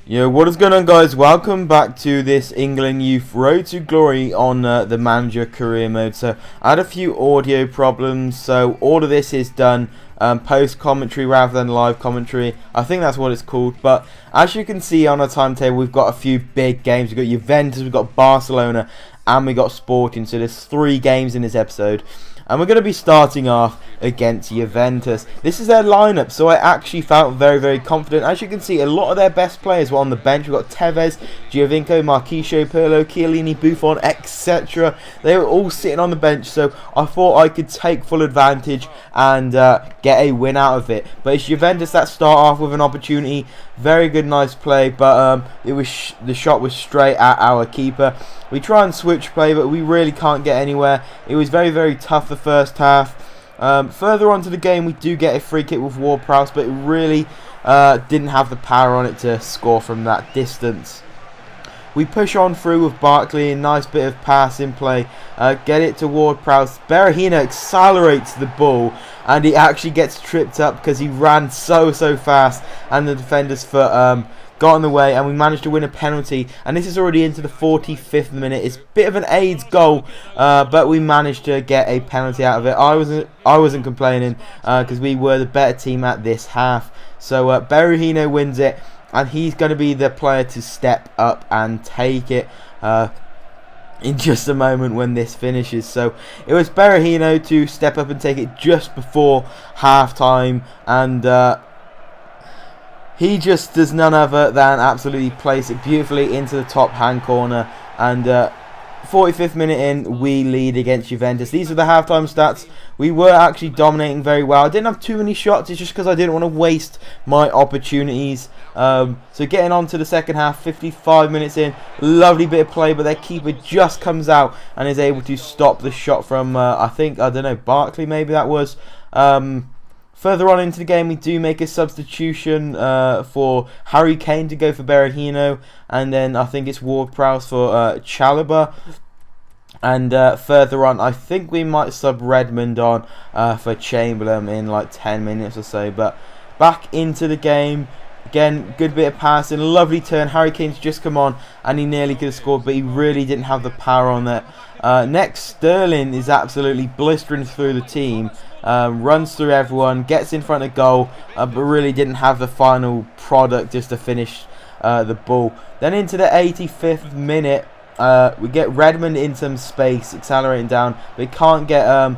Yo, what is going on, guys? Welcome back to this England Youth Road to Glory on the Manager Career Mode. So I had a few audio problems, so all of this is done post commentary rather than live commentary. I think that's what it's called. But as you can see on our timetable, we've got a few big games. We've got Juventus, we've got Barcelona, and we got Sporting. So there's 3 games in this episode. And we're going to be starting off against Juventus. This is their lineup, so I actually felt very, very confident. As you can see, a lot of their best players were on the bench. We've got Tevez, Giovinco, Marquisio, Pirlo, Chiellini, Buffon, etc. They were all sitting on the bench, so I thought I could take full advantage and get a win out of it. But it's Juventus that start off with an opportunity. Very good, nice play, but the shot was straight at our keeper. We try and switch play, but we really can't get anywhere. It was very, very tough the first half. Further on to the game, we do get a free kick with Ward-Prowse, but it really didn't have the power on it to score from that distance. We push on through with Barkley, a nice bit of passing play. Get it to Ward-Prowse. Berahino accelerates the ball, and he actually gets tripped up because he ran so fast, and the defender's foot got in the way, and we managed to win a penalty. And this is already into the 45th minute. It's a bit of an AIDS goal, but we managed to get a penalty out of it. I wasn't complaining because we were the better team at this half. So Berahino wins it, and he's going to be the player to step up and take it in just a moment when this finishes. So it was Berahino to step up and take it just before half time, and he just does none other than absolutely place it beautifully into the top hand corner. And 45th minute in, we lead against Juventus. These are the halftime stats. We were actually dominating very well. I didn't have too many shots. It's just because I didn't want to waste my opportunities. So getting on to the second half, 55 minutes in, lovely bit of play, but their keeper just comes out and is able to stop the shot from I don't know, Barkley maybe that was. Further on into the game, we do make a substitution for Harry Kane to go for Berahino, and then I think it's Ward-Prowse for Chalobah. And further on, I think we might sub Redmond on for Chamberlain in like 10 minutes or so. But back into the game. Again, good bit of passing, lovely turn. Harry Kane's just come on, and he nearly could have scored, but he really didn't have the power on that. Next, Sterling is absolutely blistering through the team. Runs through everyone, gets in front of goal, but really didn't have the final product just to finish the ball. Then into the 85th minute, we get Redmond in some space, accelerating down, but he can't get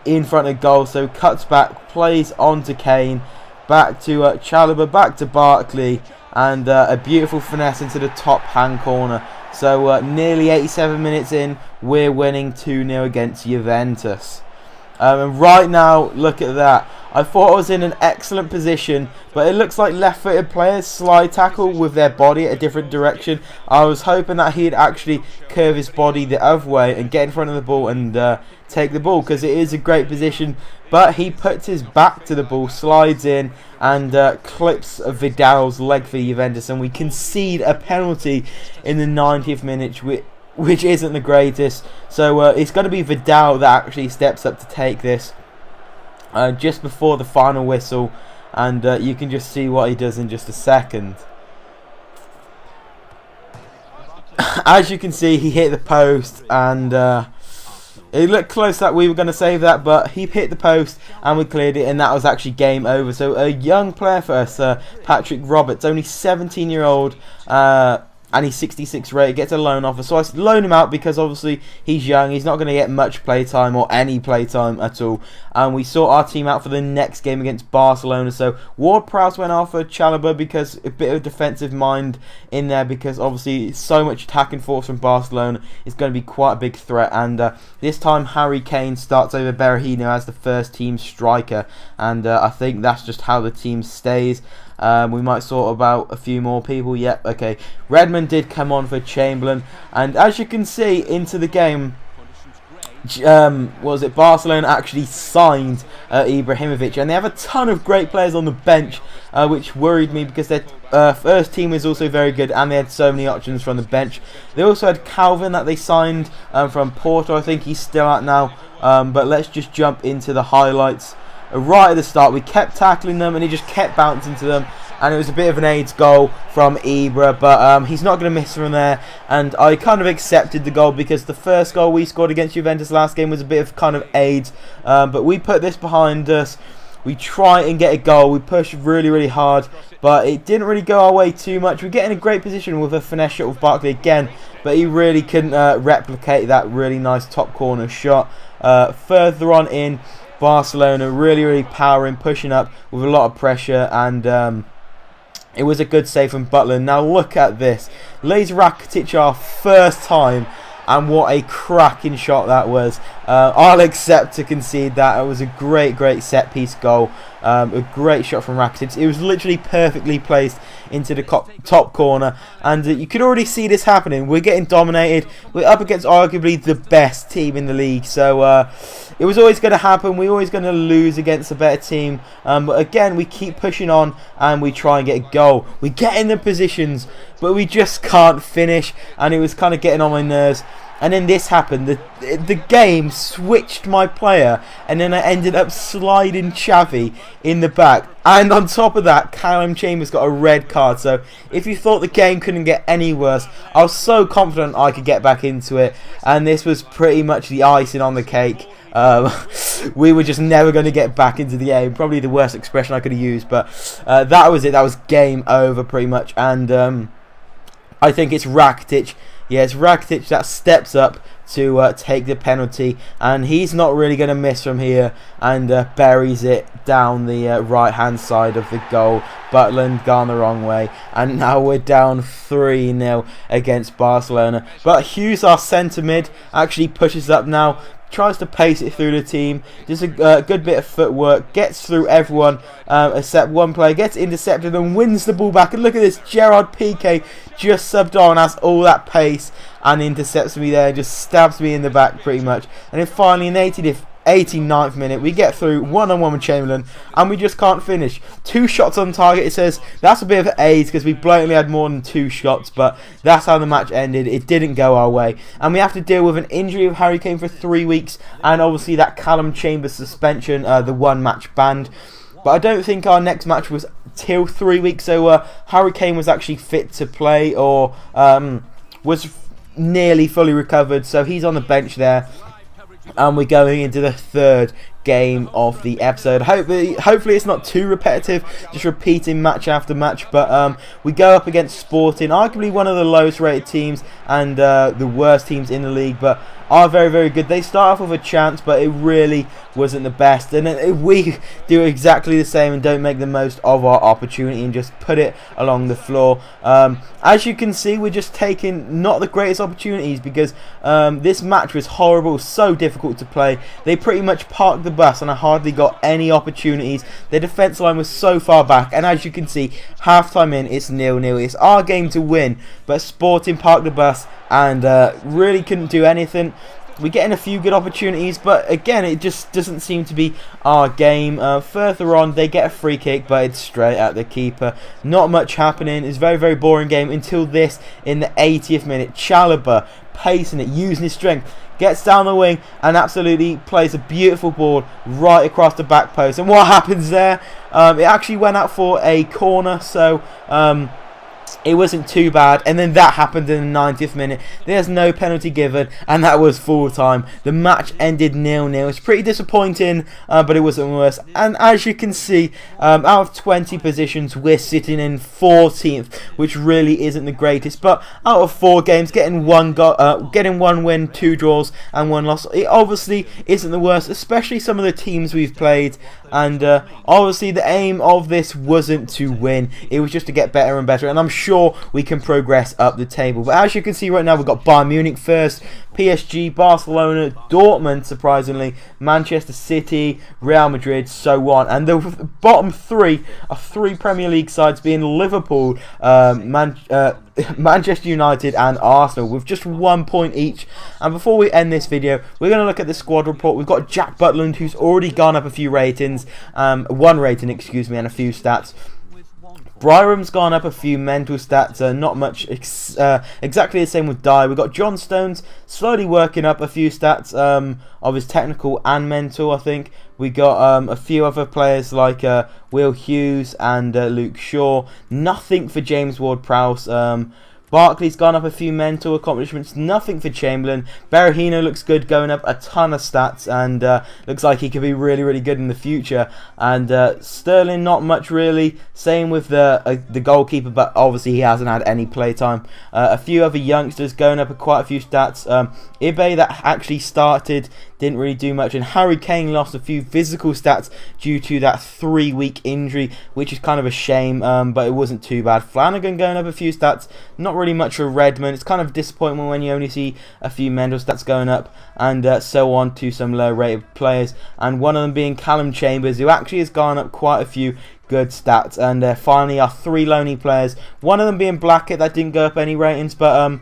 in front of goal, so cuts back, plays on to Kane, back to Chalobah, back to Barkley, and a beautiful finesse into the top hand corner. So nearly 87 minutes in, we're winning 2-0 against Juventus. And right now, look at that. I thought I was in an excellent position, but it looks like left-footed players slide tackle with their body at a different direction. I was hoping that he'd actually curve his body the other way and get in front of the ball and take the ball, because it is a great position. But he puts his back to the ball, slides in, and clips Vidal's leg for Juventus, and we concede a penalty in the 90th minute, which isn't the greatest. So it's going to be Vidal that actually steps up to take this just before the final whistle, and you can just see what he does in just a second. As you can see, he hit the post, and it looked close that we were going to save that, but he hit the post and we cleared it, and that was actually game over. So a young player for us, Patrick Roberts, only 17-year-old, and he's 66 rated, gets a loan offer. So I loan him out because obviously he's young. He's not going to get much playtime or any playtime at all. And we sort our team out for the next game against Barcelona. So Ward-Prowse went off for Chalobah because a bit of defensive mind in there, because obviously so much attacking force from Barcelona is going to be quite a big threat. And this time Harry Kane starts over Berahino as the first team striker. And I think that's just how the team stays. We might sort about a few more people. Yep, okay. Redmond did come on for Chamberlain, and as you can see into the game, Barcelona actually signed Ibrahimovic, and they have a ton of great players on the bench, which worried me because their first team was also very good, and they had so many options from the bench. They also had Calvin that they signed from Porto. I think he's still out now, but let's just jump into the highlights. Right at the start, we kept tackling them, and he just kept bouncing to them, and it was a bit of an AIDS goal from Ibra, but he's not going to miss from there, and I kind of accepted the goal because the first goal we scored against Juventus last game was a bit of kind of AIDS, but we put this behind us. We try and get a goal. We push really, really hard, but it didn't really go our way too much. We get in a great position with a finesse shot with Barkley again, but he really couldn't replicate that really nice top corner shot. Further on in, Barcelona really, really powering, pushing up with a lot of pressure, and it was a good save from Butler. Now look at this. Lays Rakitic our first time. And what a cracking shot that was. I'll accept to concede that. It was a great, great set-piece goal. A great shot from Rakitic. It was literally perfectly placed into the top corner. And you could already see this happening. We're getting dominated. We're up against arguably the best team in the league. So it was always going to happen. We're always going to lose against a better team. But again, we keep pushing on and we try and get a goal. We get in the positions, but we just can't finish. And it was kind of getting on my nerves. And then this happened. The game switched my player, and then I ended up sliding Xavi in the back. And on top of that, Callum Chambers got a red card. So if you thought the game couldn't get any worse, I was so confident I could get back into it. And this was pretty much the icing on the cake. We were just never going to get back into the game. Probably the worst expression I could have used. But that was it. That was game over pretty much. And I think it's Rakitic. Yeah, it's Rakitic that steps up to take the penalty, and he's not really going to miss from here, and buries it down the right-hand side of the goal. Butland gone the wrong way, and now we're down 3-0 against Barcelona. But Hughes, our centre mid, actually pushes up now. Tries to pace it through the team, does a good bit of footwork, gets through everyone except one player, gets intercepted and wins the ball back. And look at this, Gerard Piqué just subbed on, has all that pace and intercepts me there, just stabs me in the back pretty much. And then finally in 89th minute, we get through one-on-one with Chamberlain, and we just can't finish. 2 shots on target. It says that's a bit of an AIDS because we blatantly had more than 2 shots, but that's how the match ended. It didn't go our way, and we have to deal with an injury of Harry Kane for 3 weeks, and obviously that Callum Chambers suspension, the 1 match banned. But I don't think our next match was till 3 weeks, so Harry Kane was actually fit to play, or was nearly fully recovered, so he's on the bench there. And we're going into the 3rd game of the episode. Hopefully it's not too repetitive, just repeating match after match. But we go up against Sporting, arguably one of the lowest rated teams and the worst teams in the league, but are very, very good. They start off with a chance, but it really wasn't the best. And if we do exactly the same and don't make the most of our opportunity and just put it along the floor, as you can see, we're just taking not the greatest opportunities, because this match was horrible, so difficult to play. They pretty much parked the bus and I hardly got any opportunities. Their defence line was so far back, and as you can see, half time in, it's 0-0. It's our game to win, but Sporting parked the bus and really couldn't do anything. We're getting a few good opportunities, but again, it just doesn't seem to be our game. Further on, they get a free kick, but it's straight at the keeper. Not much happening. It's a very, very boring game until this in the 80th minute. Chalobah pacing it, using his strength, gets down the wing and absolutely plays a beautiful ball right across the back post. And what happens there? It actually went out for a corner, so it wasn't too bad. And then that happened in the 90th minute. There's no penalty given, and that was full time. The match ended 0-0. It's pretty disappointing, but it wasn't worse. And as you can see, out of 20 positions, we're sitting in 14th, which really isn't the greatest. But out of 4 games, getting one win, 2 draws, and 1 loss, it obviously isn't the worst, especially some of the teams we've played. And obviously the aim of this wasn't to win, it was just to get better and better, and I'm sure we can progress up the table. But as you can see right now, we've got Bayern Munich first, PSG, Barcelona, Dortmund, surprisingly, Manchester City, Real Madrid, so on. And the bottom 3 are 3 Premier League sides, being Liverpool, Manchester United and Arsenal, with just 1 point each. And before we end this video, we're going to look at the squad report. We've got Jack Butland, who's already gone up a few ratings, 1 rating, excuse me, and a few stats. Bryram's gone up a few mental stats, not much, exactly the same with Dye. We've got John Stones slowly working up a few stats of his technical and mental, I think. We got a few other players like Will Hughes and Luke Shaw. Nothing for James Ward-Prowse. Barkley's gone up a few mental accomplishments, nothing for Chamberlain. Berahino looks good, going up a ton of stats, and looks like he could be really, really good in the future. And Sterling, not much really. Same with the goalkeeper, but obviously he hasn't had any playtime. A few other youngsters going up quite a few stats. Ibe, that actually started, didn't really do much, and Harry Kane lost a few physical stats due to that 3-week injury, which is kind of a shame, but it wasn't too bad. Flanagan going up a few stats, not really much for Redmond. It's kind of disappointing when you only see a few mental stats going up, and so on to some low rated players, and one of them being Callum Chambers, who actually has gone up quite a few good stats. And finally our 3 lonely players, one of them being Blackett, that didn't go up any ratings, but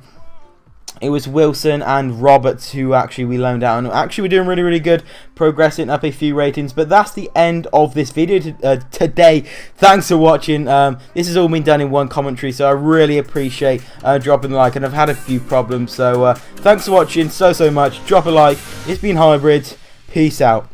it was Wilson and Roberts who actually we loaned out, and actually we're doing really, really good, progressing up a few ratings. But that's the end of this video today. Thanks for watching. This has all been done in one commentary, so I really appreciate dropping a like, and I've had a few problems, so thanks for watching so much. Drop a like. It's been Hybrid. Peace out.